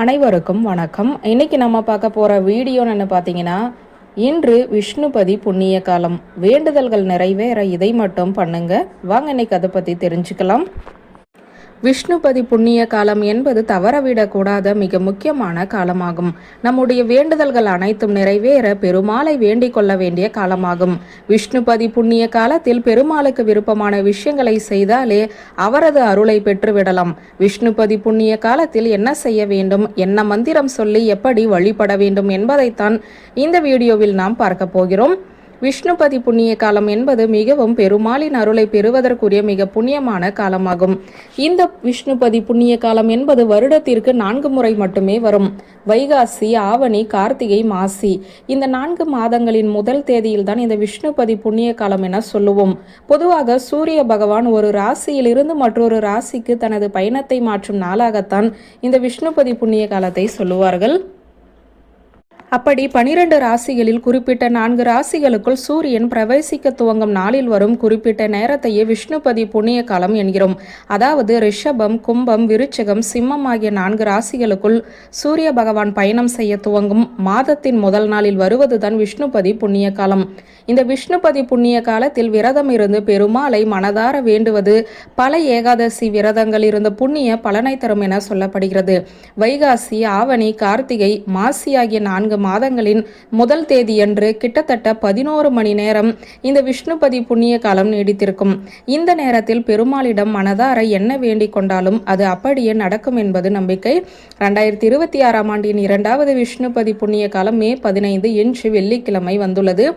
அனைவருக்கும் வணக்கம். இன்னைக்கு நம்ம பார்க்க போகிற வீடியோன்னு பார்த்தீங்கன்னா, இன்று விஷ்ணுபதி புண்ணிய காலம். வேண்டுதல்கள் நிறைவேற இதை மட்டும் பண்ணுங்க. வாங்க இன்னைக்கு அதை பற்றி தெரிஞ்சுக்கலாம். விஷ்ணுபதி புண்ணிய காலம் என்பது தவறவிடக்கூடாத மிக முக்கியமான காலமாகும். நம்முடைய வேண்டுதல்கள் அனைத்தும் நிறைவேற பெருமாளை வேண்டிக் கொள்ள வேண்டிய காலமாகும். விஷ்ணுபதி புண்ணிய காலத்தில் பெருமாளுக்கு விருப்பமான விஷயங்களை செய்தாலே அவரது அருளை பெற்றுவிடலாம். விஷ்ணுபதி புண்ணிய காலத்தில் என்ன செய்ய வேண்டும், என்ன மந்திரம் சொல்லி எப்படி வழிபட வேண்டும் என்பதைத்தான் இந்த வீடியோவில் நாம் பார்க்க போகிறோம். விஷ்ணுபதி புண்ணிய காலம் என்பது மிகவும் பெருமாளின் அருளை பெறுவதற்குரிய மிக புண்ணியமான காலமாகும். இந்த விஷ்ணுபதி புண்ணிய காலம் என்பது வருடத்திற்கு 4 முறை மட்டுமே வரும். வைகாசி, ஆவணி, கார்த்திகை, மாசி இந்த 4 மாதங்களின் முதல் தேதியில் தான் இந்த விஷ்ணுபதி புண்ணிய காலம் என சொல்லுவோம். பொதுவாக சூரிய பகவான் ஒரு ராசியில் இருந்து மற்றொரு ராசிக்கு தனது பயணத்தை மாற்றும் நாளாகத்தான் இந்த விஷ்ணுபதி புண்ணிய காலத்தை சொல்லுவார்கள். அப்படி 12 ராசிகளில் குறிப்பிட்ட 4 ராசிகளுக்குள் சூரியன் பிரவேசிக்க துவங்கும் நாளில் வரும் குறிப்பிட்ட நேரத்தையே விஷ்ணுபதி புண்ணிய காலம் என்கிறோம். அதாவது ரிஷபம், கும்பம், விருச்சகம், சிம்மம் ஆகிய 4 ராசிகளுக்குள் சூரிய பகவான் பயணம் செய்ய துவங்கும் மாதத்தின் முதல் நாளில் வருவதுதான் விஷ்ணுபதி புண்ணிய காலம். இந்த விஷ்ணுபதி புண்ணிய காலத்தில் விரதம் இருந்து பெருமாளை மனதார வேண்டுவது பல ஏகாதசி விரதங்கள் இருந்த புண்ணிய பலனை தரும் என சொல்லப்படுகிறது. வைகாசி, ஆவணி, கார்த்திகை, மாசி ஆகிய 4 மாதங்களின் முதல் தேதியன்று கிட்டத்தட்ட 11 மணி நேரம் இந்த விஷ்ணுபதி புண்ணிய காலம் நீடித்திருக்கும். இந்த நேரத்தில் பெருமாளிடம் மனதார என்ன வேண்டிக் கொண்டாலும் அது அப்படியே நடக்கும் என்பது நம்பிக்கை. 2026ஆம் ஆண்டின் 2வது விஷ்ணுபதி புண்ணிய காலம் மே 15 இன்று வெள்ளிக்கிழமை வந்துள்ளது.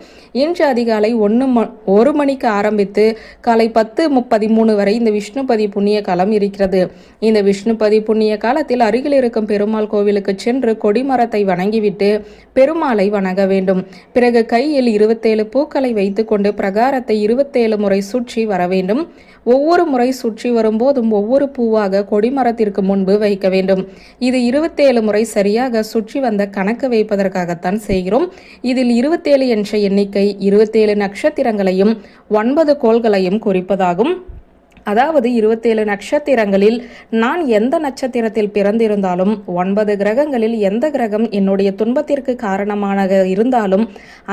இன்று அதிகாலை 1 மணிக்கு ஆரம்பித்து காலை 10:33 வரை இந்த விஷ்ணுபதி புண்ணிய காலம் இருக்கிறது. இந்த விஷ்ணுபதி புண்ணிய காலத்தில் அருகில் இருக்கும் பெருமாள் கோவிலுக்கு சென்று கொடிமரத்தை வணங்கிவிட்டு பெருமாளை வணங்க வேண்டும். பிறகு கையில் 27 பூக்களை வைத்துக்கொண்டு பிரகாரத்தை 27 முறை சுற்றி வர வேண்டும். ஒவ்வொரு முறை சுற்றி வரும்போதும் ஒவ்வொரு பூவாக கொடிமரத்திற்கு முன்பு வைக்க வேண்டும். இது 27 முறை சரியாக சுற்றி வந்த கணக்கு வைப்பதற்காகத்தான் செய்கிறோம். இதில் 27 என்ற எண்ணிக்கை 27 நட்சத்திரங்களையும் 9 கோள்களையும் குறிப்பதாகும். அதாவது 27 நட்சத்திரங்களில் நான் எந்த நட்சத்திரத்தில் பிறந்திருந்தாலும் 9 கிரகங்களில் எந்த கிரகம் என்னுடைய துன்பத்திற்கு காரணமாக இருந்தாலும்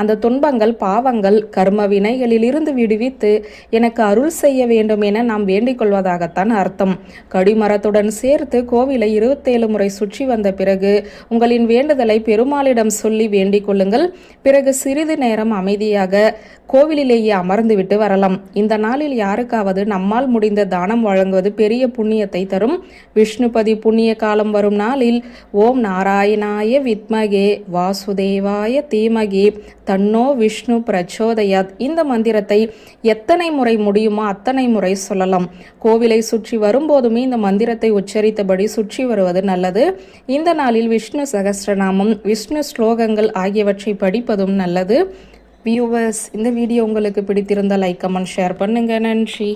அந்த துன்பங்கள், பாவங்கள், கர்ம வினைகளில் இருந்து விடுவித்து எனக்கு அருள் செய்ய வேண்டும் என நாம் வேண்டிக் கொள்வதாகத்தான் அர்த்தம். கடிமரத்துடன் சேர்த்து கோவிலை 27 முறை சுற்றி வந்த பிறகு உங்களின் வேண்டுதலை பெருமாளிடம் சொல்லி வேண்டிக் கொள்ளுங்கள். பிறகு சிறிது நேரம் அமைதியாக கோவிலிலேயே அமர்ந்து விட்டு வரலாம். இந்த நாளில் யாருக்காவது நம்மால் முடிந்த தானம் வழங்குவது பெரிய புண்ணியத்தை தரும். விஷ்ணுபதி புண்ணிய காலம் வரும் நாளில் ஓம் நாராயணாய வித்மகே வாசுதேவாய தீமகே தன்னோ விஷ்ணு பிரச்சோதயாத் இந்த மந்திரத்தை எத்தனை முறை முடியுமோ அத்தனை முறை சொல்லலாம். கோவிலை சுற்றி வரும்போதுமே இந்த மந்திரத்தை உச்சரித்தபடி சுற்றி வருவது நல்லது. இந்த நாளில் விஷ்ணு சகஸ்ரநாமம், விஷ்ணு ஸ்லோகங்கள் ஆகியவற்றை படிப்பதும் நல்லது. வியூவர்ஸ், இந்த வீடியோ உங்களுக்கு பிடித்திருந்தால் லைக், கமெண்ட், ஷேர் பண்ணுங்க. நன்றி.